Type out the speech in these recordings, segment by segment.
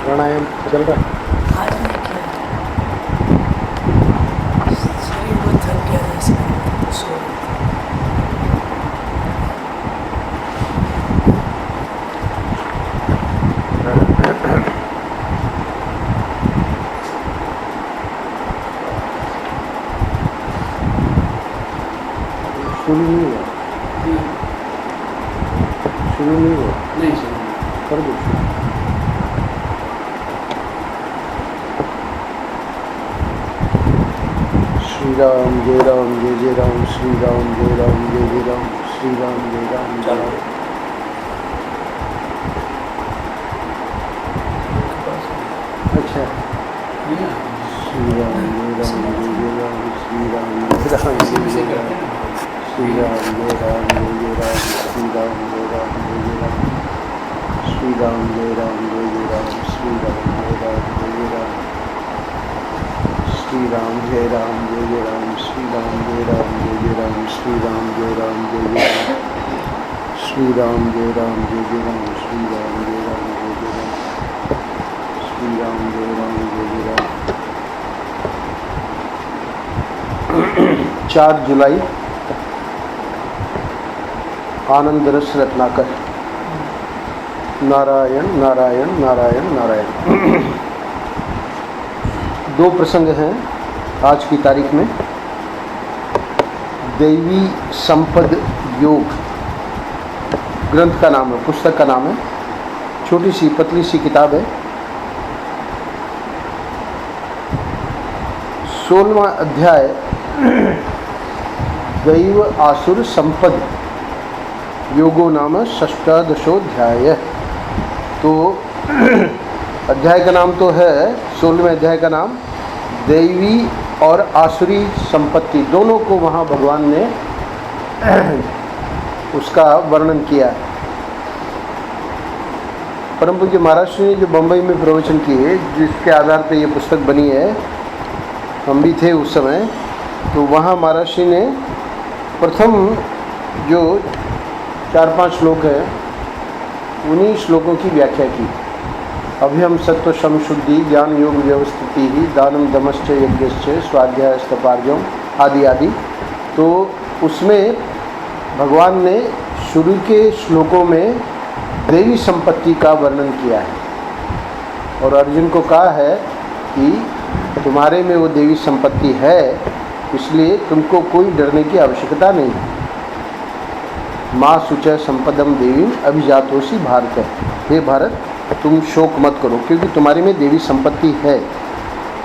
प्राणायाम चल रहा है। आज नहीं किया, शरीर बहुत थक गया था इसलिए तो सो गया। शुरू नहीं हुआ, शुरू नहीं हुआ, नहीं सुना। कर दो शुरू। श्री राम जय राम जय जय राम, श्री राम जय राम जय जय राम, श्री राम जय राम जय राम। अच्छा, श्री राम जय राम जय जय राम, श्री राम जय राम जय जय राम, श्री राम जय राम जय जय राम, श्री राम जय राम जय जय राम, श्री राम जय राम जय जय राम, श्री राम जय राम जय जय राम, श्री राम जय राम जय जय राम, श्री राम जय राम जय जय राम, श्री राम जय राम जय जय राम, श्री राम जय राम जय जय राम, श्री राम जय राम जय जय राम, श्री राम जय राम जय जय राम। 4 जुलाई आनंद रस रत्नाकर। नारायण नारायण नारायण नारायण। 2 प्रसंग हैं आज की तारीख में। दैवी संपद योग ग्रंथ का नाम है, पुस्तक का नाम है, छोटी सी पतली सी किताब है। 16वां अध्याय दैव आसुर संपद योगो नाम षष्ठादशोध्याय। तो अध्याय का नाम तो है, 16वें अध्याय का नाम दैवी और आसुरी संपत्ति, दोनों को वहाँ भगवान ने उसका वर्णन किया है। परम पूज्य महाराज ने जो बम्बई में प्रवचन किए, जिसके आधार पर ये पुस्तक बनी है, हम भी थे उस समय, तो वहाँ महाराज जी ने प्रथम जो 4-5 श्लोक हैं, उन्हीं श्लोकों की व्याख्या की। अभयम सत्व शम शुद्धि ज्ञान योग व्यवस्थिति ही दानम दमश्च यज्ञश्च स्वाध्याय स्तपार्जम आदि आदि। तो उसमें भगवान ने शुरू के श्लोकों में देवी संपत्ति का वर्णन किया है और अर्जुन को कहा है कि तुम्हारे में वो देवी संपत्ति है, इसलिए तुमको कोई डरने की आवश्यकता नहीं है। माँ सुचय संपदम देवी अभिजातोषी भारत। हे भारत, तुम शोक मत करो क्योंकि तुम्हारे में देवी संपत्ति है।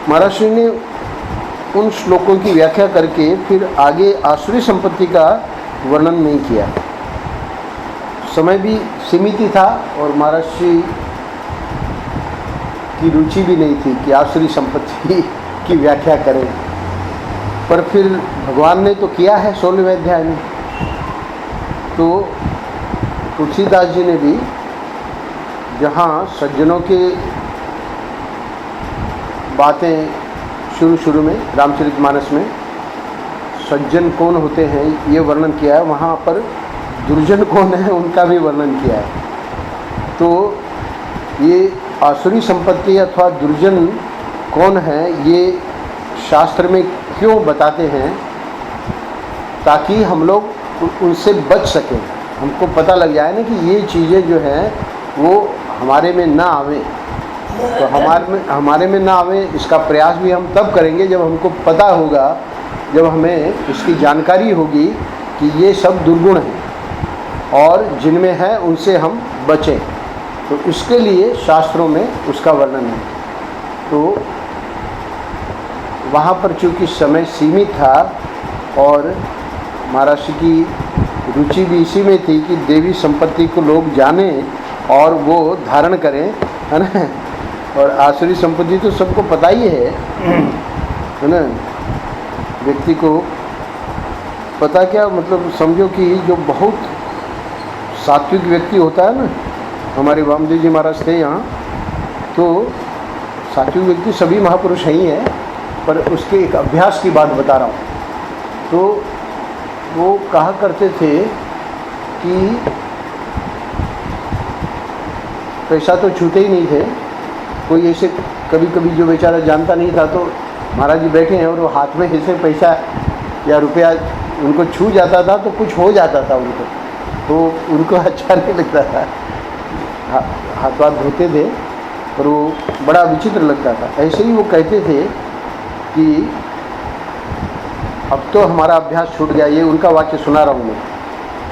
महाराज श्री ने उन श्लोकों की व्याख्या करके फिर आगे आसुरी संपत्ति का वर्णन नहीं किया। समय भी सीमित ही था और महाराज श्री की रुचि भी नहीं थी कि आसुरी संपत्ति की व्याख्या करें, पर फिर भगवान ने तो किया है 16वें अध्याय में। तो तुलसीदास जी ने भी जहाँ सज्जनों के बातें शुरू में रामचरितमानस में सज्जन कौन होते हैं ये वर्णन किया है, वहाँ पर दुर्जन कौन है उनका भी वर्णन किया है। तो ये आसुरी संपत्ति अथवा दुर्जन कौन है ये शास्त्र में क्यों बताते हैं, ताकि हम लोग उनसे बच सकें। हमको पता लग जाए ना कि ये चीज़ें जो हैं वो हमारे में ना आवे। तो हमारे में ना आवे, इसका प्रयास भी हम तब करेंगे जब हमको पता होगा, जब हमें इसकी जानकारी होगी कि ये सब दुर्गुण हैं और जिनमें है उनसे हम बचें। तो इसके लिए शास्त्रों में उसका वर्णन है। तो वहाँ पर चूँकि समय सीमित था और महाराज की रुचि भी इसी में थी कि देवी संपत्ति को लोग जाने और वो धारण करें, है ना। और आसुरी संपत्ति तो सबको पता ही है ना। व्यक्ति को पता क्या, मतलब समझो कि जो बहुत सात्विक व्यक्ति होता है ना, हमारे वामदेव जी महाराज थे यहाँ, तो सात्विक व्यक्ति सभी महापुरुष ही हैं, पर उसके एक अभ्यास की बात बता रहा हूँ। तो वो कहा करते थे कि पैसा तो छूते ही नहीं थे, कोई ऐसे कभी कभी जो बेचारा जानता नहीं था तो महाराज जी बैठे हैं और वो हाथ में ऐसे पैसा या रुपया उनको छू जाता था तो कुछ हो जाता था उनको, तो उनको अच्छा नहीं लगता था। हाथ वाथ धोते थे पर वो बड़ा विचित्र लगता था। ऐसे ही वो कहते थे कि अब तो हमारा अभ्यास छूट गया, ये उनका वाक्य सुना रहा हूँ मैं।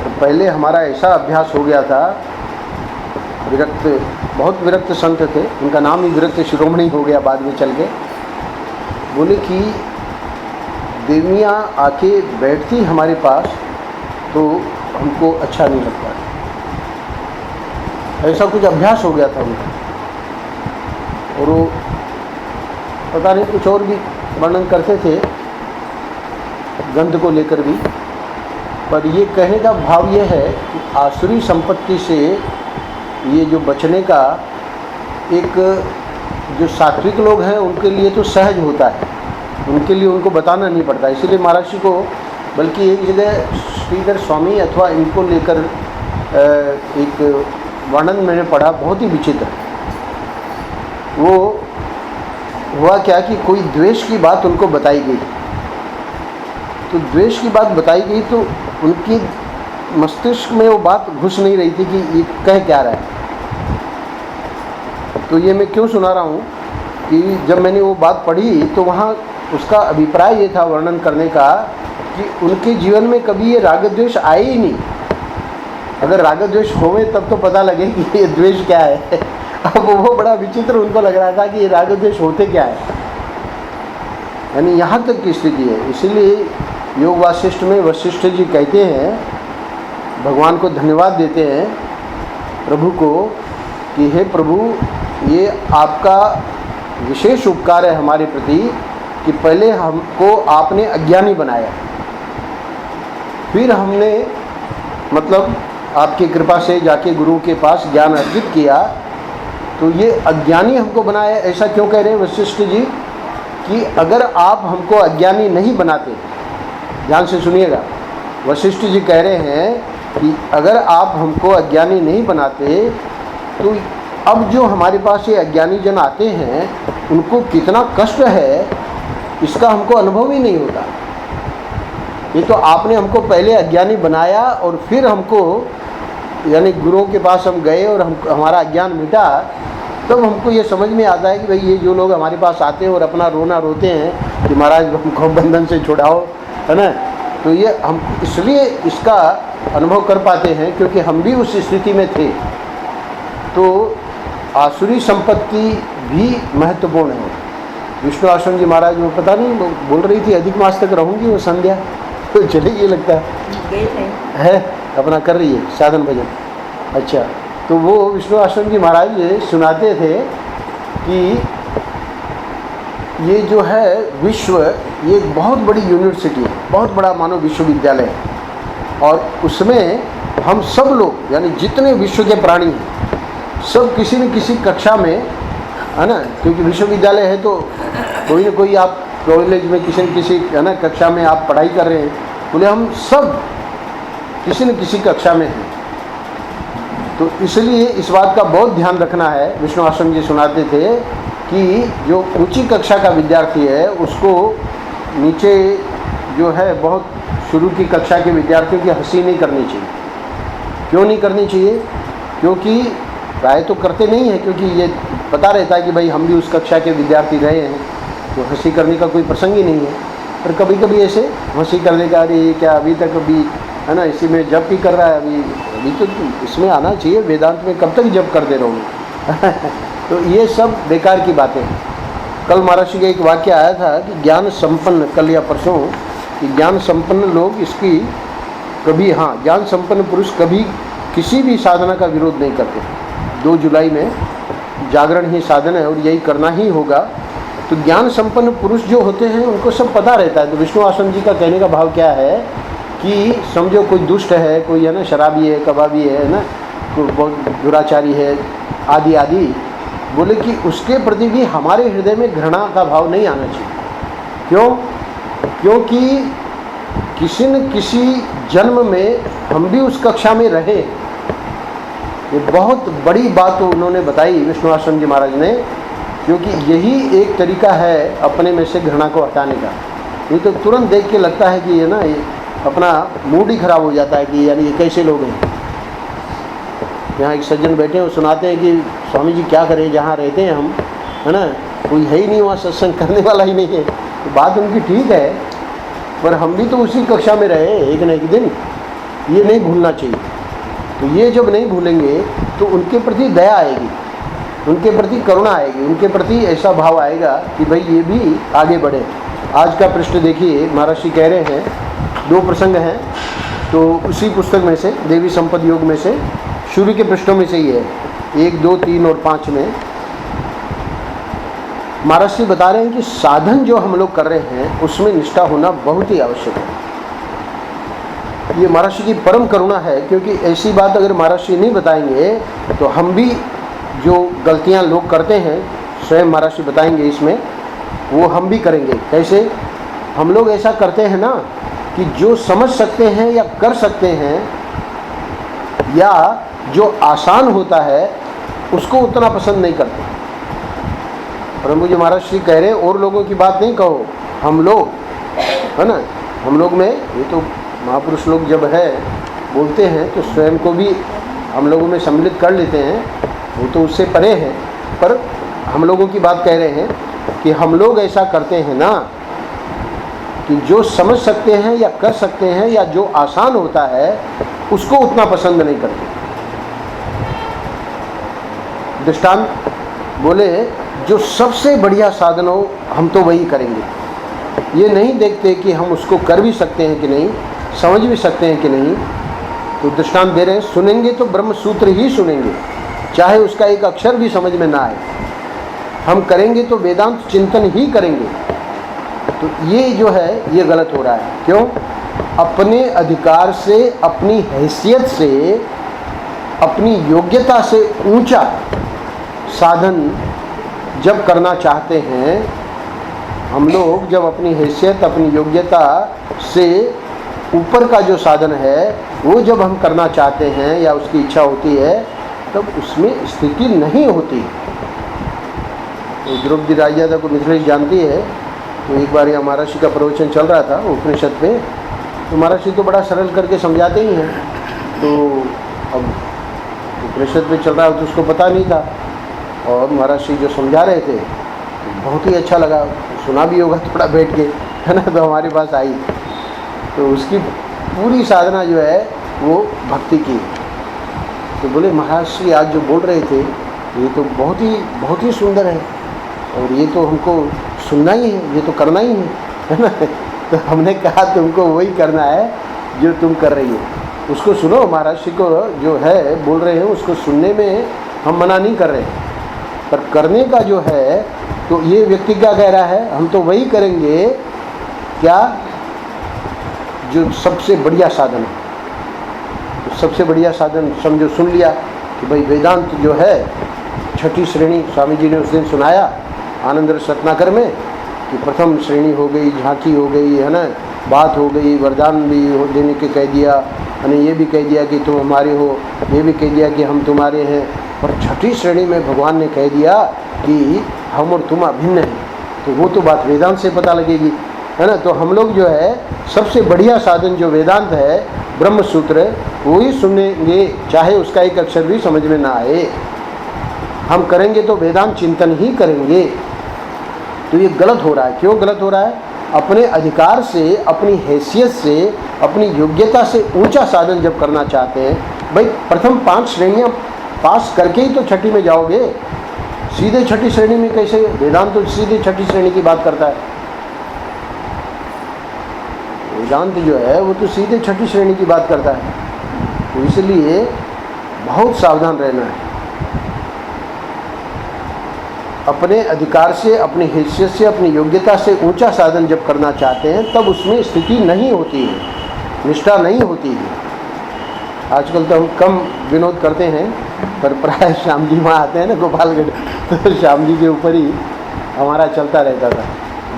तो पहले हमारा ऐसा अभ्यास हो गया था, विरक्त, बहुत विरक्त संत थे, उनका नाम ही विरक्त शिरोमणि हो गया बाद में चल के। बोले कि देवियाँ आके बैठती हमारे पास तो हमको अच्छा नहीं लगता, ऐसा कुछ अभ्यास हो गया था उनका। और वो पता नहीं कुछ और भी वर्णन करते थे गंध को लेकर भी, पर ये कहने का भाव ये है कि आसुरी संपत्ति से ये जो बचने का एक, जो सात्विक लोग हैं उनके लिए तो सहज होता है, उनके लिए उनको बताना नहीं पड़ता। इसीलिए महाराज जी को बल्कि एक जगह श्रीधर स्वामी अथवा इनको लेकर एक वर्णन मैंने पढ़ा, बहुत ही विचित्र। वो हुआ क्या कि कोई द्वेष की बात उनको बताई गई, तो द्वेष की बात बताई गई तो उनकी मस्तिष्क में वो बात घुस नहीं रही थी कि ये कह क्या रहा है। तो ये मैं क्यों सुना रहा हूँ कि जब मैंने वो बात पढ़ी तो वहाँ उसका अभिप्राय ये था वर्णन करने का कि उनके जीवन में कभी ये राग द्वेष आए ही नहीं। अगर राग द्वेष होवे तब तो पता लगे कि ये द्वेष क्या है। अब वो बड़ा विचित्र उनको लग रहा था कि ये राग द्वेष होते क्या है, यानी यहाँ तक की स्थिति है। इसीलिए योग वासिष्ठ में वशिष्ठ जी कहते हैं, भगवान को धन्यवाद देते हैं प्रभु को कि हे प्रभु, ये आपका विशेष उपकार है हमारे प्रति कि पहले हमको आपने अज्ञानी बनाया, फिर हमने मतलब आपकी कृपा से जाके गुरु के पास ज्ञान अर्जित किया, तो ये अज्ञानी हमको बनाया। ऐसा क्यों कह रहे हैं वशिष्ठ जी कि अगर आप हमको अज्ञानी नहीं बनाते, ध्यान से सुनिएगा, वशिष्ठ जी कह रहे हैं कि अगर आप हमको अज्ञानी नहीं बनाते तो अब जो हमारे पास ये अज्ञानी जन आते हैं उनको कितना कष्ट है इसका हमको अनुभव ही नहीं होता। ये तो आपने हमको पहले अज्ञानी बनाया और फिर हमको, यानी गुरुओं के पास हम गए और हमारा अज्ञान मिटा, तब हमको ये समझ में आता है कि भाई ये जो लोग हमारे पास आते हैं और अपना रोना रोते हैं कि महाराज हमको बंधन से छुड़ाओ, है ना, तो ये हम इसलिए इसका अनुभव कर पाते हैं क्योंकि हम भी उस स्थिति में थे। तो आसुरी संपत्ति भी महत्वपूर्ण है। विष्णु आश्रम जी महाराज वो पता नहीं बोल रही थी अधिक मास तक रहूँगी वो संध्या, तो चलेगी लगता है अपना कर रही है साधन भजन। अच्छा, तो वो विष्णु आश्रम जी महाराज सुनाते थे कि ये जो है विश्व, ये एक बहुत बड़ी यूनिवर्सिटी है, बहुत बड़ा मानो विश्वविद्यालय है, और उसमें हम सब लोग यानी जितने विश्व के प्राणी हैं सब किसी न किसी कक्षा में, है ना, क्योंकि विश्वविद्यालय है तो कोई न कोई आप कॉलेज में किसी न किसी, है ना, कक्षा में आप पढ़ाई कर रहे हैं। बोले हम सब किसी न किसी कक्षा में हैं, तो इसलिए इस बात का बहुत ध्यान रखना है। विष्णु आश्रम जी सुनाते थे कि जो ऊंची कक्षा का विद्यार्थी है उसको नीचे जो है बहुत शुरू की कक्षा के विद्यार्थियों की हंसी नहीं करनी चाहिए। क्यों नहीं करनी चाहिए? क्योंकि प्राय तो करते नहीं है, क्योंकि ये पता रहता है कि भाई हम भी उस कक्षा के विद्यार्थी रहे हैं, तो हंसी करने का कोई प्रसंग ही नहीं है। पर कभी कभी ऐसे हंसी करने का, अरे ये क्या अभी तक अभी, है ना, इसी में जप ही कर रहा है, अभी तो इसमें आना चाहिए, वेदांत में कब तक जप करते रहोगे। तो ये सब बेकार की बातें हैं। कल महाराज का एक वाक्य आया था कि ज्ञान संपन्न, कल या परसों, कि ज्ञान संपन्न लोग इसकी कभी, हाँ, ज्ञान संपन्न पुरुष कभी किसी भी साधना का विरोध नहीं करते। 2 जुलाई में जागरण ही साधन है और यही करना ही होगा। तो ज्ञान संपन्न पुरुष जो होते हैं उनको सब पता रहता है। तो विष्णु आश्रम जी का कहने का भाव क्या है कि समझो कोई दुष्ट है, कोई, है ना, शराबी है, कबाबी है ना, कोई बहुत दुराचारी है आदि आदि, बोले कि उसके प्रति भी हमारे हृदय में घृणा का भाव नहीं आना चाहिए। क्यों? क्योंकि किसी न किसी जन्म में हम भी उस कक्षा में रहे। ये बहुत बड़ी बात उन्होंने बताई विष्णु आश्रम जी महाराज ने क्योंकि यही एक तरीका है अपने में से घृणा को हटाने का। ये तो तुरंत देख के लगता है कि ये ना, ये अपना मूड ही खराब हो जाता है कि यानी ये कैसे लोग हैं। यहाँ एक सज्जन बैठे हैं, वो सुनाते हैं कि स्वामी जी क्या करें, जहाँ रहते हैं हम, है ना, कोई है ही नहीं वहाँ, सत्संग करने वाला ही नहीं है। तो बात उनकी ठीक है, पर हम भी तो उसी कक्षा में रहे एक न एक दिन, ये नहीं भूलना चाहिए। तो ये जब नहीं भूलेंगे तो उनके प्रति दया आएगी, उनके प्रति करुणा आएगी, उनके प्रति ऐसा भाव आएगा कि भाई ये भी आगे बढ़े। आज का पृष्ठ देखिए, महर्षि कह रहे हैं 2 प्रसंग हैं, तो उसी पुस्तक में से, देवी संपद योग में से, शुरू के पृष्ठों में से ही है, 1, 2, 3 और 5 में महर्षि बता रहे हैं कि साधन जो हम लोग कर रहे हैं उसमें निष्ठा होना बहुत ही आवश्यक है। ये महर्षि की परम करुणा है, क्योंकि ऐसी बात अगर महर्षि नहीं बताएंगे तो हम भी जो गलतियां लोग करते हैं, स्वयं महर्षि बताएंगे इसमें, वो हम भी करेंगे। कैसे? हम लोग ऐसा करते हैं ना कि जो समझ सकते हैं या कर सकते हैं या जो आसान होता है उसको उतना पसंद नहीं करते। परंतु जो महाराज श्री कह रहे हैं, और लोगों की बात नहीं कहो, हम लोग, है ना, हम लोग में, ये तो महापुरुष लोग जब है बोलते हैं तो स्वयं को भी हम लोगों में सम्मिलित कर लेते हैं, वो तो उससे परे हैं, पर हम लोगों की बात कह रहे हैं कि हम लोग ऐसा करते हैं ना कि जो समझ सकते हैं या कर सकते हैं या जो आसान होता है उसको उतना पसंद नहीं करते। दृष्टांत बोले, जो सबसे बढ़िया साधन हो हम तो वही करेंगे। ये नहीं देखते कि हम उसको कर भी सकते हैं कि नहीं, समझ भी सकते हैं कि नहीं। तो दृष्टांत दे रहे हैं, सुनेंगे तो ब्रह्म सूत्र ही सुनेंगे, चाहे उसका एक अक्षर भी समझ में ना आए। हम करेंगे तो वेदांत चिंतन ही करेंगे। तो ये जो है ये गलत हो रहा है। क्यों? अपने अधिकार से, अपनी हैसियत से, अपनी योग्यता से ऊंचा साधन जब करना चाहते हैं हम लोग, जब अपनी हैसियत, अपनी योग्यता से ऊपर का जो साधन है वो जब हम करना चाहते हैं या उसकी इच्छा होती है, तब उसमें स्थिति नहीं होती। तो द्रौपदी राजा को मिथिलेश जानती है। तो एक बार यहाँ महर्षि का प्रवचन चल रहा था उपनिषद पे, तो महर्षि तो बड़ा सरल करके समझाते ही हैं। तो अब उपनिषद पे चल रहा है तो उसको पता नहीं था, और महर्षि जो समझा रहे थे तो बहुत ही अच्छा लगा, सुना भी होगा थोड़ा बैठ के, है ना। तो हमारे पास आई, तो उसकी पूरी साधना जो है वो भक्ति की। तो बोले, महर्षि आज जो बोल रहे थे ये तो बहुत ही सुंदर है, और ये तो हमको सुनना ही है, ये तो करना ही है ना। तो हमने कहा तुमको वही करना है जो तुम कर रही हो, उसको सुनो। महर्षि को जो है बोल रहे हैं उसको सुनने में हम मना नहीं कर रहे हैं, पर करने का जो है, तो ये व्यक्ति क्या कह रहा है, हम तो वही करेंगे क्या जो सबसे बढ़िया साधन है। तो सबसे बढ़िया साधन समझो, सुन लिया कि भाई वेदांत जो है 6ठी श्रेणी, स्वामी जी ने उस दिन सुनाया आनंद रस रत्नाकर में, कि प्रथम श्रेणी हो गई, झांकी हो गई, है ना, बात हो गई, वरदान भी देने के कह दिया, यानी ये भी कह दिया कि तुम हमारे हो, ये भी कह दिया कि हम तुम्हारे हैं। और 6ठी श्रेणी में भगवान ने कह दिया कि हम और तुम अभिन्न हैं। तो वो तो बात वेदांत से पता लगेगी, है ना। तो हम लोग जो है सबसे बढ़िया साधन जो वेदांत है, ब्रह्म सूत्र, वो ही सुनेंगे, चाहे उसका एक अक्षर भी समझ में ना आए। हम करेंगे तो वेदांत चिंतन ही करेंगे। तो ये गलत हो रहा है। क्यों गलत हो रहा है? अपने अधिकार से, अपनी हैसियत से, अपनी योग्यता से ऊंचा साधन जब करना चाहते हैं, भाई प्रथम 5 श्रेणियां पास करके ही तो 6ठी में जाओगे। सीधे 6ठी श्रेणी में कैसे? वेदांत तो सीधे 6ठी श्रेणी की बात करता है। वेदांत जो है वो तो सीधे 6ठी श्रेणी की बात करता है। तो इसलिए बहुत सावधान रहना है। अपने अधिकार से, अपनी हैसियत से, अपनी योग्यता से ऊंचा साधन जब करना चाहते हैं तब उसमें स्थिति नहीं होती है, निष्ठा नहीं होती है। आजकल तो हम कम विनोद करते हैं, पर प्राय श्याम जी वहाँ आते हैं ना गोपालगढ़, तो श्याम जी के ऊपर ही हमारा चलता रहता था,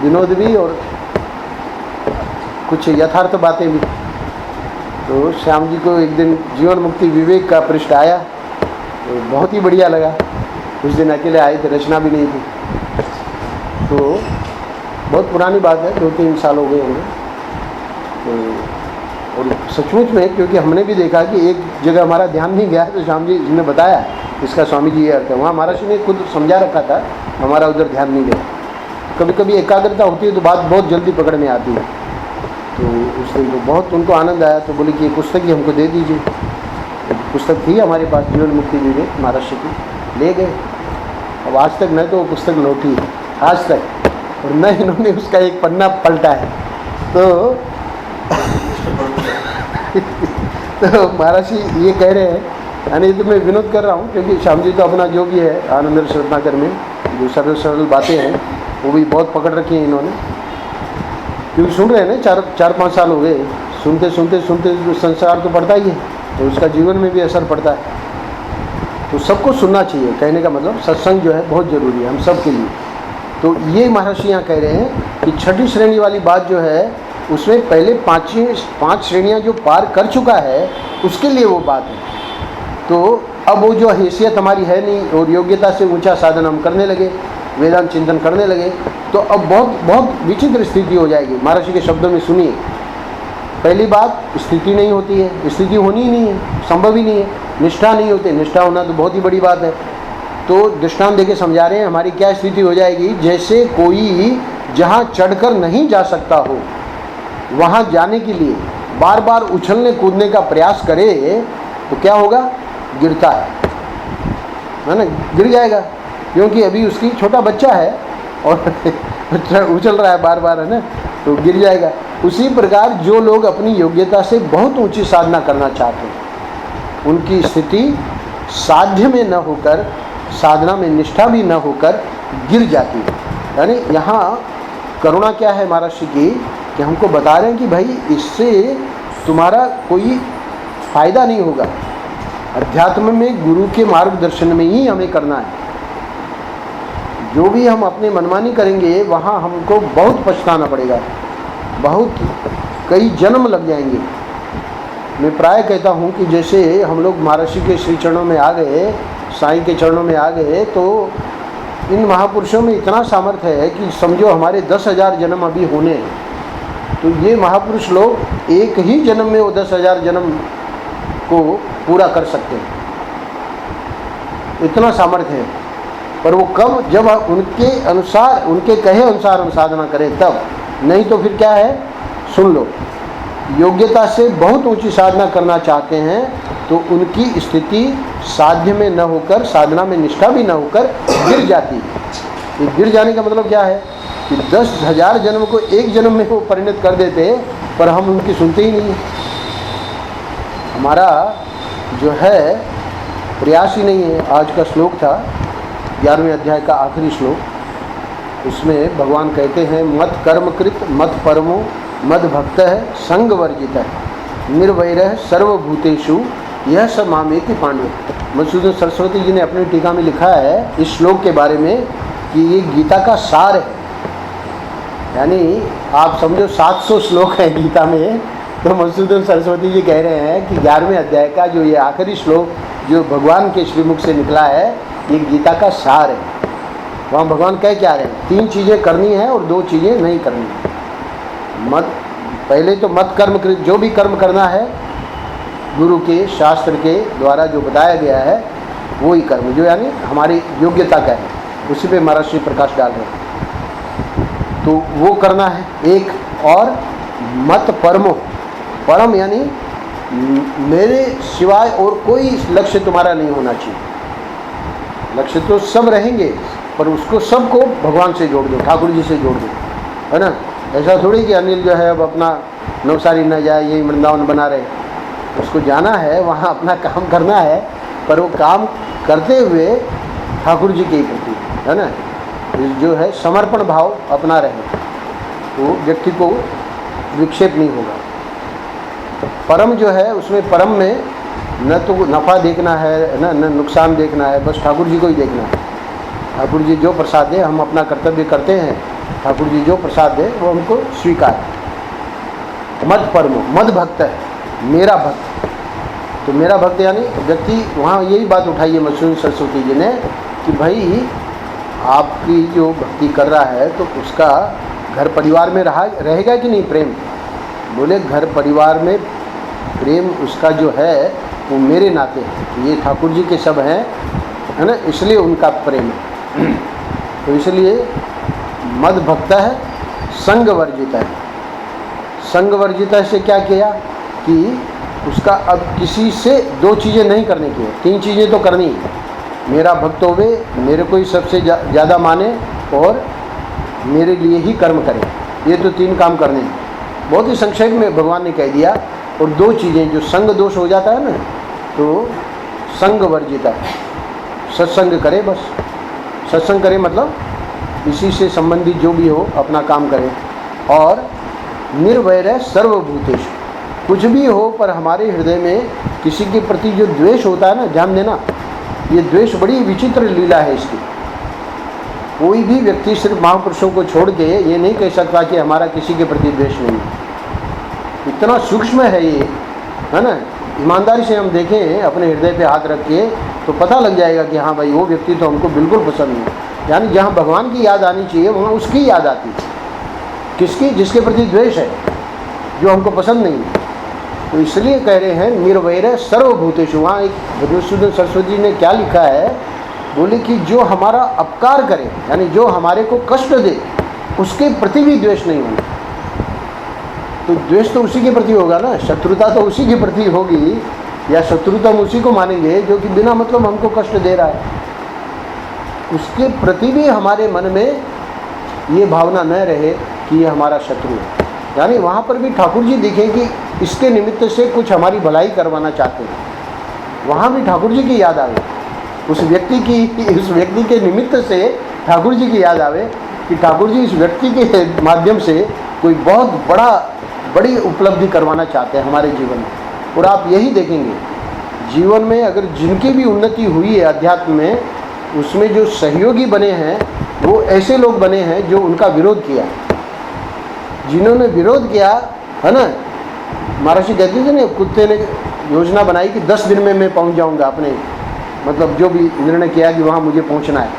विनोद भी और कुछ यथार्थ बातें भी। तो श्याम जी को एक दिन जीवन मुक्ति विवेक का पृष्ठ आया, तो बहुत ही बढ़िया लगा। उस दिन अकेले आए थे, रचना भी नहीं थी। तो बहुत पुरानी बात है, 2-3 साल हो गए होंगे। तो और सचमुच में, क्योंकि हमने भी देखा कि एक जगह हमारा ध्यान नहीं गया, तो श्याम जी ने बताया इसका स्वामी जी ये अर्थ है, वहाँ महाराज ने खुद समझा रखा था, हमारा उधर ध्यान नहीं गया। कभी कभी एकाग्रता होती है तो बात बहुत जल्दी पकड़ में आती है। तो उस दिन तो बहुत उनको आनंद आया, तो बोले कि ये पुस्तक ही हमको दे दीजिए। पुस्तक थी हमारे पास, जीवन मुक्ति विवेक महाराष्ट्र की, ले गए। अब आज तक न तो वो पुस्तक लौटी है आज तक, और न इन्होंने उसका एक पन्ना पलटा है। तो तो महाराज जी ये कह रहे हैं, यानी तो मैं विनोद कर रहा हूँ, क्योंकि श्याम जी तो अपना जो भी है आनंद रत्नाकर में जो सरल सरल बातें हैं वो भी बहुत पकड़ रखी हैं इन्होंने, क्योंकि सुन रहे हैं ना, 4-5 साल हो गए, सुनते सुनते सुनते तो संसार तो पड़ता ही है, तो उसका जीवन में भी असर पड़ता है। तो सबको सुनना चाहिए, कहने का मतलब सत्संग जो है बहुत ज़रूरी है हम सब के लिए। तो ये महर्षि यहाँ कह रहे हैं कि छठी श्रेणी वाली बात जो है, उसमें पहले 5 श्रेणियाँ जो पार कर चुका है उसके लिए वो बात है। तो अब वो जो हैसियत हमारी है नहीं, और योग्यता से ऊंचा साधन हम करने लगे, वेदांत चिंतन करने लगे, तो अब बहुत बहुत विचित्र स्थिति हो जाएगी। महर्षि के शब्दों में सुनिए, पहली बात स्थिति नहीं होती है, स्थिति होनी ही नहीं है, संभव ही नहीं है। निष्ठा नहीं होती, निष्ठा होना तो बहुत ही बड़ी बात है। तो दृष्टांत देके समझा रहे हैं हमारी क्या स्थिति हो जाएगी, जैसे कोई जहाँ चढ़कर नहीं जा सकता हो वहाँ जाने के लिए बार बार उछलने कूदने का प्रयास करे तो क्या होगा, गिरता है ना, गिर जाएगा, क्योंकि अभी उसकी छोटा बच्चा है और उछल रहा है बार बार, है ना, तो गिर जाएगा। उसी प्रकार जो लोग अपनी योग्यता से बहुत ऊंची साधना करना चाहते हैं, उनकी स्थिति साध्य में न होकर, साधना में निष्ठा भी न होकर गिर जाती है। यानी यहाँ करुणा क्या है महाराष्ट्र की, कि हमको बता रहे हैं कि भाई इससे तुम्हारा कोई फायदा नहीं होगा, अध्यात्म में गुरु के मार्गदर्शन में ही हमें करना है। जो भी हम अपने मनमानी करेंगे वहाँ हमको बहुत पछताना पड़ेगा, बहुत कई जन्म लग जाएंगे। मैं प्राय कहता हूँ कि जैसे हम लोग महर्षि के श्री चरणों में आ गए, साईं के चरणों में आ गए, तो इन महापुरुषों में इतना सामर्थ्य है कि समझो हमारे 10,000 जन्म अभी होने हैं, तो ये महापुरुष लोग एक ही जन्म में वो 10,000 जन्म को पूरा कर सकते हैं, इतना सामर्थ्य है। पर वो कब, जब उनके अनुसार, उनके कहे अनुसार हम साधना करें तब, नहीं तो फिर क्या है, सुन लो, योग्यता से बहुत ऊंची साधना करना चाहते हैं तो उनकी स्थिति साध्य में न होकर, साधना में निष्ठा भी न होकर गिर जाती है। ये गिर जाने का मतलब क्या है कि 10,000 जन्म को एक जन्म में वो परिणत कर देते, पर हम उनकी सुनते ही नहीं। हमारा जो है प्रयास ही नहीं है। आज का श्लोक था 11वें अध्याय का आखिरी श्लोक, उसमें भगवान कहते हैं मत कर्मकृत मत परमो मद भक्त है संग वर्जित है निर्वैरः सर्वभूतेषु यह स मामेति पांडव। मधुसूदन सरस्वती जी ने अपनी टीका में लिखा है इस श्लोक के बारे में कि ये गीता का सार है। यानी आप समझो 700 श्लोक है गीता में, तो मधुसूदन सरस्वती जी कह रहे हैं कि 11वें अध्याय का जो ये आखिरी श्लोक जो भगवान के श्रीमुख से निकला है, ये गीता का सार है। वहाँ भगवान कह क्या रहे हैं, 3 चीज़ें करनी है और 2 चीज़ें नहीं करनी है। मत, पहले तो मत कर्म, जो भी कर्म करना है गुरु के शास्त्र के द्वारा जो बताया गया है वो ही कर्म, जो यानी हमारी योग्यता का है, उसी पे महर्षि प्रकाश डाल रहे हैं, तो वो करना है एक। और मत परमो, परम यानी मेरे सिवाय और कोई लक्ष्य तुम्हारा नहीं होना चाहिए। लक्ष्य तो सब रहेंगे पर उसको सबको भगवान से जोड़ दो, ठाकुर जी से जोड़ दो, है ना। ऐसा थोड़ी कि अनिल जो है अब अपना नवसारी न जाए, यही वृंदावन बना रहे, उसको जाना है, वहाँ अपना काम करना है, पर वो काम करते हुए ठाकुर जी के प्रति, है ना, जो है समर्पण भाव अपना रहे, तो व्यक्ति को विक्षेप नहीं होगा। तो परम जो है उसमें परम में न तो नफ़ा देखना है न नुकसान देखना है, बस ठाकुर जी को ही देखना है। ठाकुर जी जो प्रसाद दे, हम अपना कर्तव्य करते हैं, ठाकुर जी जो प्रसाद दे वो हमको स्वीकार है। मद परमो, मद भक्त है, मेरा भक्त, तो मेरा भक्त यानी व्यक्ति वहाँ यही बात उठाई है मधुसूदन सरस्वती जी ने कि भाई आपकी जो भक्ति कर रहा है तो उसका घर परिवार में रहेगा कि नहीं प्रेम। बोले घर परिवार में प्रेम उसका जो है वो मेरे नाते है, ये ठाकुर जी के सब हैं, है ना, इसलिए उनका प्रेम है। तो इसलिए मद भक्त है, संग वर्जित है। संग वर्जित से क्या किया कि उसका अब किसी से दो चीज़ें नहीं करने की है, तीन चीज़ें तो करनी है। मेरा भक्त होवे, मेरे को ही सबसे ज़्यादा माने और मेरे लिए ही कर्म करे, ये तो तीन काम करने हैं। बहुत ही संक्षेप में भगवान ने कह दिया। और दो चीज़ें जो संग दोष हो जाता है ना, तो संग वर्जित है, सत्संग करे, बस सत्संग करे मतलब इसी से संबंधित जो भी हो अपना काम करे। और निर्वैर सर्वभूतेषु, कुछ भी हो पर हमारे हृदय में किसी के प्रति जो द्वेष होता है ना, ध्यान देना, ये द्वेष बड़ी विचित्र लीला है इसकी। कोई भी व्यक्ति सिर्फ महापुरुषों को छोड़ के ये नहीं कह सकता कि हमारा किसी के प्रति द्वेष नहीं है। इतना सूक्ष्म है ये, है ना। ईमानदारी से हम देखें अपने हृदय पे हाथ रख के तो पता लग जाएगा कि हाँ भाई वो व्यक्ति तो हमको बिल्कुल पसंद नहीं। यानी जहाँ भगवान की याद आनी चाहिए वहाँ उसकी याद आती है। किसकी? जिसके प्रति द्वेष है, जो हमको पसंद नहीं है। तो इसलिए कह रहे हैं निर्वैर सर्वभूतेषु। वहाँ एक मधुसूदन सरस्वती ने क्या लिखा है, बोले कि जो हमारा अपकार करे यानी जो हमारे को कष्ट दे उसके प्रति भी द्वेष नहीं होना। तो द्वेष तो उसी के प्रति होगा ना, शत्रुता तो उसी के प्रति होगी, या शत्रुता हम उसी को मानेंगे जो कि बिना मतलब हमको कष्ट दे रहा है। उसके प्रति भी हमारे मन में ये भावना न रहे कि ये हमारा शत्रु है। यानी वहाँ पर भी ठाकुर जी दिखें कि इसके निमित्त से कुछ हमारी भलाई करवाना चाहते हैं, वहाँ भी ठाकुर जी की याद आवे। उस व्यक्ति के निमित्त से ठाकुर जी की याद आवे कि ठाकुर जी इस व्यक्ति के माध्यम से कोई बहुत बड़ी उपलब्धि करवाना चाहते हैं हमारे जीवन में। और आप यही देखेंगे जीवन में अगर जिनकी भी उन्नति हुई है अध्यात्म में, उसमें जो सहयोगी बने हैं वो ऐसे लोग बने हैं जो उनका विरोध किया। जिन्होंने विरोध किया है ना, महर्षि कहते थे ना, कुत्ते ने योजना बनाई कि 10 दिन में मैं पहुंच जाऊंगा अपने, मतलब जो भी निर्णय किया कि वहाँ मुझे पहुंचना है।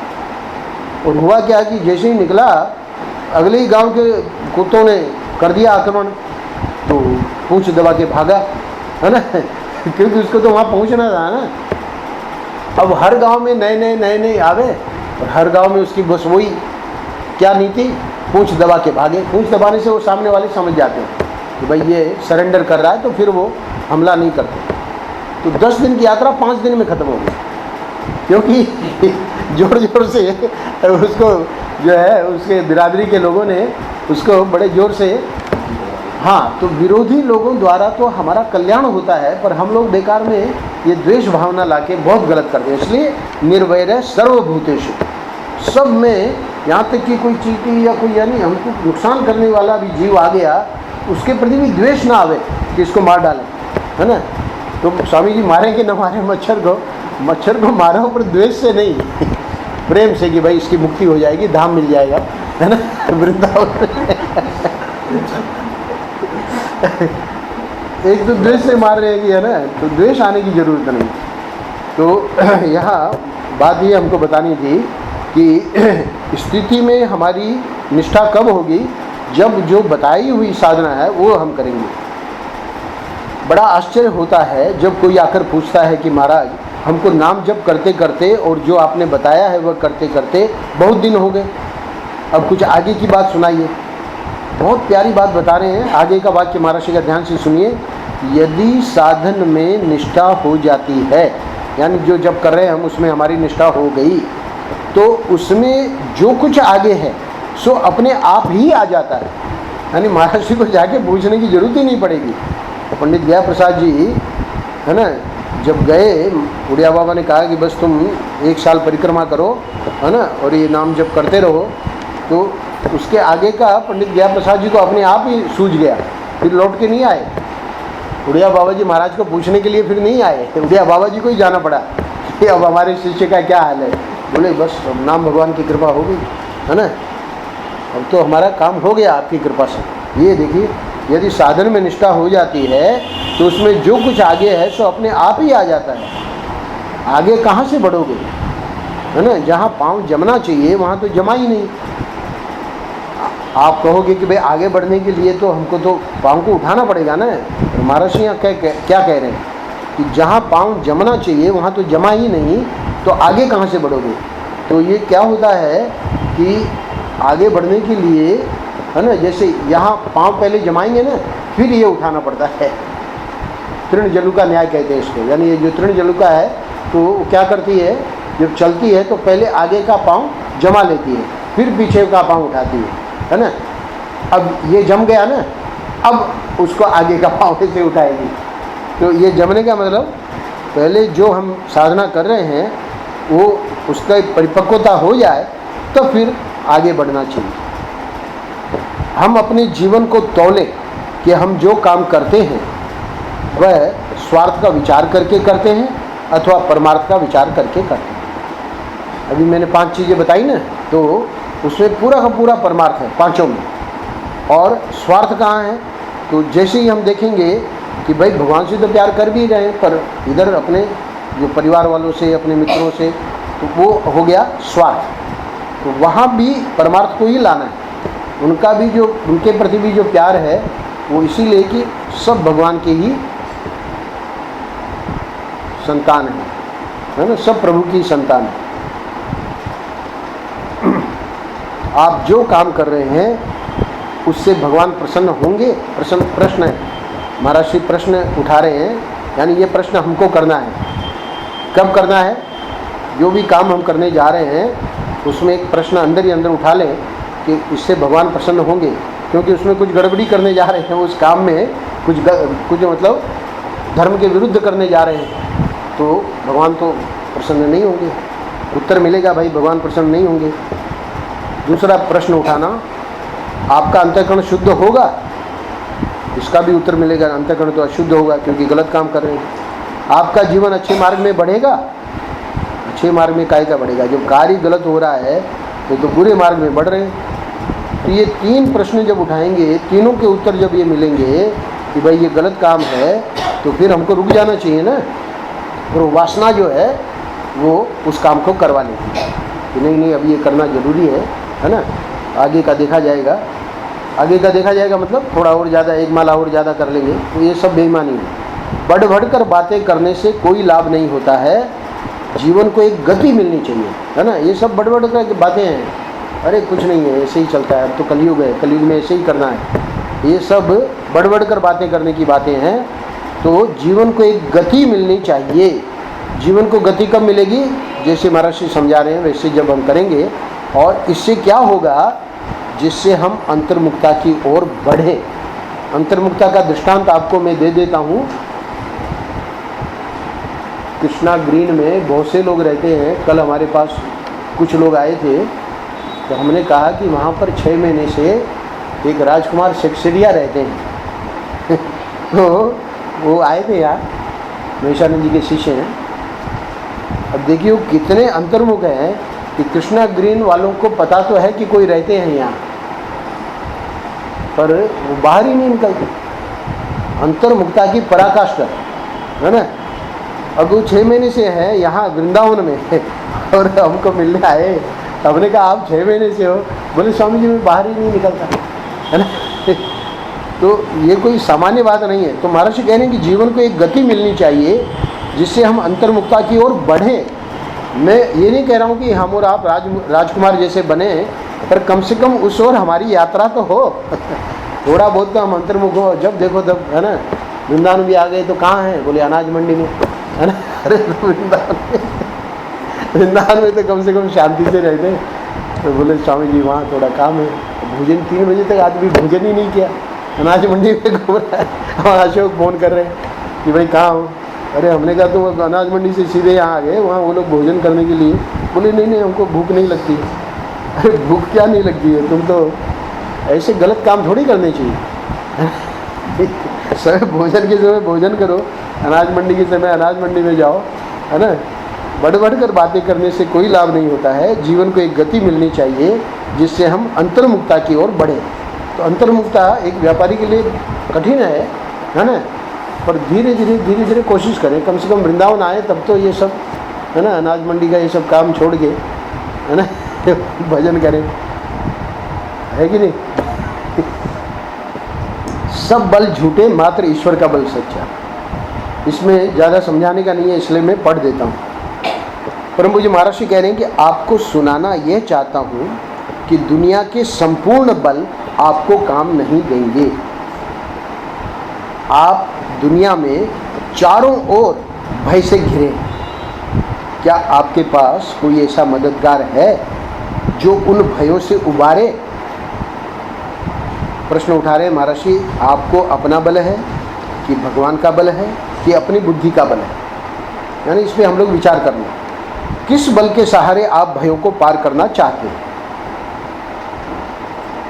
और हुआ क्या कि जैसे ही निकला अगले ही गांव के कुत्तों ने कर दिया आक्रमण, तो पूंछ दबा के भागा, है ना, क्योंकि उसको तो वहाँ पहुँचना था ना। अब हर गांव में नए आवे और हर गांव में उसकी बस वही क्या नीति, पूंछ दबा के भागे। पूंछ दबाने से वो सामने वाले समझ जाते हैं कि भाई ये सरेंडर कर रहा है, तो फिर वो हमला नहीं करते। तो 10 दिन की यात्रा 5 दिन में ख़त्म हो गई, क्योंकि जोर से उसको जो है उसके बिरादरी के लोगों ने उसको बड़े ज़ोर से, हाँ, तो विरोधी लोगों द्वारा तो हमारा कल्याण होता है, पर हम लोग बेकार में ये द्वेष भावना लाके बहुत गलत करते हैं। इसलिए निर्वैर सर्वभूतेषु, सब में, यहाँ तक कि कोई चींटी या कोई यानी हमको नुकसान करने वाला भी जीव आ गया, उसके प्रति भी द्वेष ना आवे कि इसको मार डालें, है ना। तो स्वामी जी मारें कि न मारें मच्छर को मारो, पर द्वेष से नहीं, प्रेम से कि भाई इसकी मुक्ति हो जाएगी, धाम मिल जाएगा, है ना, वृंदावन। एक तो द्वेष से मार रहे हैं, है ना, तो द्वेष आने की जरूरत नहीं। तो यहाँ बात ये हमको बतानी थी कि स्थिति में हमारी निष्ठा कब होगी, जब जो बताई हुई साधना है वो हम करेंगे। बड़ा आश्चर्य होता है जब कोई आकर पूछता है कि महाराज हमको नाम जप करते करते और जो आपने बताया है वह करते करते बहुत दिन हो गए, अब कुछ आगे की बात सुनाइए। बहुत प्यारी बात बता रहे हैं। आगे का वाक्य महाराज का ध्यान से सुनिए। यदि साधन में निष्ठा हो जाती है, यानी जो जब कर रहे हैं हम उसमें हमारी निष्ठा हो गई, तो उसमें जो कुछ आगे है सो अपने आप ही आ जाता है। यानी महाराज जी को जाके पूछने की जरूरत ही नहीं पड़ेगी। तो पंडित गया प्रसाद जी, है ना, जब गए, उड़िया बाबा ने कहा कि बस तुम 1 साल परिक्रमा करो, है ना, और ये नाम जप करते रहो, तो उसके आगे का पंडित गया प्रसाद जी को अपने आप ही सूझ गया, फिर लौट के नहीं आए। उड़िया बाबा जी महाराज को पूछने के लिए फिर नहीं आए, उड़िया बाबा जी को ही जाना पड़ा कि अब हमारे शिष्य का क्या हाल है। बोले बस अब नाम भगवान की कृपा हो गई, है ना, अब तो हमारा काम हो गया आपकी कृपा से। ये देखिए यदि साधन में निष्ठा हो जाती है तो उसमें जो कुछ आगे है सो अपने आप ही आ जाता है। आगे कहाँ से बढ़ोगे, है ना। जहाँ पाँव जमना चाहिए वहाँ तो जमा ही नहीं। आप कहोगे कि भाई आगे बढ़ने के लिए तो हमको तो पाँव को उठाना पड़ेगा ना। तो महाराज यहाँ क्या कह रहे हैं कि जहाँ पाँव जमना चाहिए वहाँ तो जमा ही नहीं, तो आगे कहाँ से बढ़ोगे। तो ये क्या होता है कि आगे बढ़ने के लिए, है ना, जैसे यहाँ पाँव पहले जमाएंगे ना, फिर ये उठाना पड़ता है। तृण जलुका न्याय कहते हैं इसको। यानी ये जो तृण जलुका है तो वो क्या करती है, जब चलती है तो पहले आगे का पाँव जमा लेती है, फिर पीछे का पाँव उठाती है ना। अब ये जम गया ना, अब उसको आगे का पाँव से उठाएगी। तो ये जमने का मतलब पहले जो हम साधना कर रहे हैं वो उसका परिपक्वता हो जाए तो फिर आगे बढ़ना चाहिए। हम अपने जीवन को तौलें कि हम जो काम करते हैं वह स्वार्थ का विचार करके करते हैं अथवा परमार्थ का विचार करके करते हैं। अभी मैंने 5 चीज़ें बताई ना, तो उसमें पूरा का पूरा परमार्थ है पांचों में। और स्वार्थ कहाँ है, तो जैसे ही हम देखेंगे कि भाई भगवान से तो प्यार कर भी रहे हैं, पर इधर अपने जो परिवार वालों से, अपने मित्रों से, तो वो हो गया स्वार्थ। तो वहाँ भी परमार्थ को ही लाना है। उनका भी जो, उनके प्रति भी जो प्यार है वो इसीलिए कि सब भगवान के ही संतान है ना, सब प्रभु की संतान है। आप जो काम कर रहे हैं उससे भगवान प्रसन्न होंगे। प्रश्न है, महाराज श्री प्रश्न उठा रहे हैं, यानी ये प्रश्न हमको करना है। कब करना है, जो भी काम हम करने जा रहे हैं उसमें एक प्रश्न अंदर ही अंदर उठा लें कि इससे भगवान प्रसन्न होंगे, क्योंकि उसमें कुछ गड़बड़ी करने जा रहे हैं, उस काम में कुछ मतलब धर्म के विरुद्ध करने जा रहे हैं, तो भगवान तो प्रसन्न नहीं होंगे। उत्तर मिलेगा भाई भगवान प्रसन्न नहीं होंगे। दूसरा प्रश्न उठाना, आपका अंतःकरण शुद्ध होगा, इसका भी उत्तर मिलेगा। अंतःकरण तो अशुद्ध होगा क्योंकि गलत काम कर रहे हैं। आपका जीवन अच्छे मार्ग में बढ़ेगा, अच्छे मार्ग में काहे का बढ़ेगा, जब कार्य गलत हो रहा है तो बुरे मार्ग में बढ़ रहे हैं। तो ये 3 प्रश्न जब उठाएंगे, तीनों के उत्तर जब ये मिलेंगे कि भाई ये गलत काम है, तो फिर हमको रुक जाना चाहिए ना। और वासना जो है वो उस काम को करवा लेती है कि नहीं अभी ये करना ज़रूरी है ना, आगे का देखा जाएगा। आगे का देखा जाएगा मतलब थोड़ा और ज़्यादा, एक माला और ज़्यादा कर लेंगे, तो ये सब बेईमानी है। बढ़ बढ़ कर बातें करने से कोई लाभ नहीं होता है। जीवन को एक गति मिलनी चाहिए, है ना। ये सब बढ़ बढ़ कर बातें हैं, अरे कुछ नहीं है, ऐसे ही चलता है, अब तो कलयुग है, कलयुग में ऐसे ही करना है, ये सब बढ़ बढ़ कर बातें करने की बातें हैं। तो जीवन को एक गति मिलनी चाहिए। जीवन को गति कब मिलेगी, जैसे महाराज जी समझा रहे हैं वैसे जब हम करेंगे। और इससे क्या होगा, जिससे हम अंतर्मुक्ता की ओर बढ़े। अंतर्मुक्ता का दृष्टांत आपको मैं दे देता हूँ। कृष्णा ग्रीन में बहुत से लोग रहते हैं। कल हमारे पास कुछ लोग आए थे, तो हमने कहा कि वहाँ पर 6 महीने से एक राजकुमार सेक्सेरिया रहते हैं। तो वो आए थे यार, महेशानंद जी के शिष्य हैं। अब देखिए वो कितने अंतर्मुख हैं कि कृष्णा ग्रीन वालों को पता तो है कि कोई रहते हैं यहाँ, पर वो बाहर ही नहीं निकलते। अंतर्मुक्ता की पराकाष्ठा, है ना। अब वो 6 महीने से है यहाँ वृंदावन में और हमको मिलने आए। हमने कहा आप 6 महीने से हो, बोले स्वामी जी मैं बाहर ही नहीं निकलता, है ना। तो ये कोई सामान्य बात नहीं है। तो महाराज कह रहे हैं कि जीवन को एक गति मिलनी चाहिए जिससे हम अंतर्मुक्ता की ओर बढ़ें। मैं ये नहीं कह रहा हूँ कि हम और आप राजकुमार जैसे बने, पर कम से कम उस ओर हमारी यात्रा तो हो। थोड़ा बहुत तो हम अंतर्मुख हो, जब देखो तब, है ना। वृंदावन भी आ गए तो कहाँ हैं, बोले अनाज मंडी में, है ना। अरे वृंदावन में तो कम से कम शांति से रहते। तो बोले स्वामी जी वहाँ थोड़ा काम है। भोजन 3 बजे तक आदमी भोजन ही नहीं किया, अनाज मंडी में घूम रहा है। और अशोक फ़ोन कर रहे हैं कि भाई कहाँ हो। अरे हमने कहा तो अनाज मंडी से सीधे यहाँ आ गए, वहाँ वो लोग भोजन करने के लिए। बोले नहीं हमको भूख नहीं लगती। अरे भूख क्या नहीं लगती है, तुम तो ऐसे गलत काम थोड़ी करने चाहिए। समय भोजन के समय भोजन करो, अनाज मंडी के समय अनाज मंडी में जाओ, है ना। बढ़ बढ़ कर बातें करने से कोई लाभ नहीं होता है। जीवन को एक गति मिलनी चाहिए जिससे हम अंतर्मुक्ता की ओर बढ़ें। तो अंतर्मुखता एक व्यापारी के लिए कठिन है ना। पर धीरे धीरे कोशिश करें, कम से कम वृंदावन आए तब तो ये सब है ना, अनाज मंडी का ये सब काम छोड़ के है ना भजन करें, है कि नहीं। सब बल झूठे, मात्र ईश्वर का बल सच्चा। इसमें ज़्यादा समझाने का नहीं है, इसलिए मैं पढ़ देता हूँ। परम पूज्य महाराज जी कह रहे हैं कि आपको सुनाना यह चाहता हूँ कि दुनिया के संपूर्ण बल आपको काम नहीं देंगे। आप दुनिया में चारों ओर भय से घिरे। क्या आपके पास कोई ऐसा मददगार है जो उन भयों से उबारे? प्रश्न उठा रहे हैं महाराज जी, आपको अपना बल है कि भगवान का बल है कि अपनी बुद्धि का बल है? यानी इस पर हम लोग विचार कर लें, किस बल के सहारे आप भयों को पार करना चाहते हैं।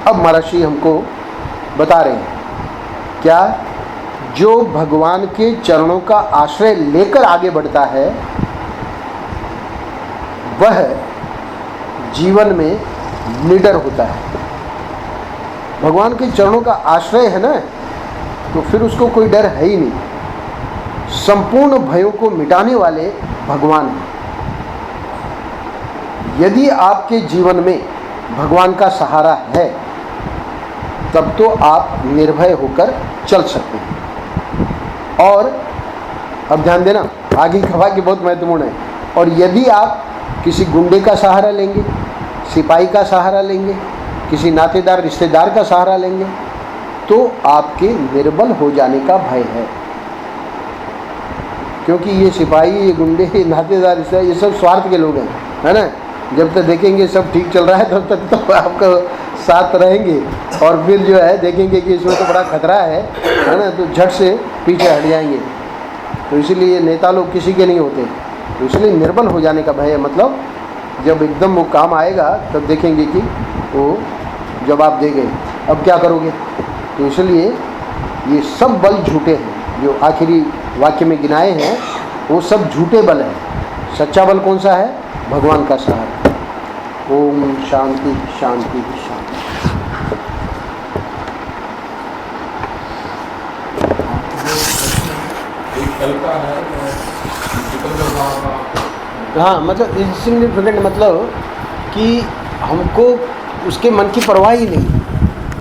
अब महाराज जी हमको बता रहे हैं, क्या जो भगवान के चरणों का आश्रय लेकर आगे बढ़ता है वह जीवन में निडर होता है। भगवान के चरणों का आश्रय है ना, तो फिर उसको कोई डर है ही नहीं। संपूर्ण भयों को मिटाने वाले भगवान हैं। यदि आपके जीवन में भगवान का सहारा है तब तो आप निर्भय होकर चल सकते हैं। और अब ध्यान देना, आगे का वाक्य बहुत महत्वपूर्ण है। और यदि आप किसी गुंडे का सहारा लेंगे, सिपाही का सहारा लेंगे, किसी नातेदार रिश्तेदार का सहारा लेंगे, तो आपके निर्बल हो जाने का भय है। क्योंकि ये सिपाही, ये गुंडे, ये नातेदार, ये सब स्वार्थ के लोग हैं, है ना। जब तक देखेंगे सब ठीक चल रहा है तब तक तो आपका साथ रहेंगे, और फिर जो है देखेंगे कि इसमें तो बड़ा खतरा है ना, तो झट से पीछे हट जाएंगे। तो इसीलिए नेता लोग किसी के नहीं होते। तो इसलिए निर्बल हो जाने का भय है। मतलब जब एकदम वो काम आएगा तब देखेंगे कि वो जवाब दे गए, अब क्या करोगे। तो इसलिए ये सब बल झूठे हैं जो आखिरी वाक्य में गिनाए हैं, वो सब झूठे बल हैं। सच्चा बल कौन सा है? भगवान का सहारा। ओम शांति शांति शांति। हाँ, मतलब इनसिग्निफिकेंट, मतलब कि हमको उसके मन की परवाह ही नहीं।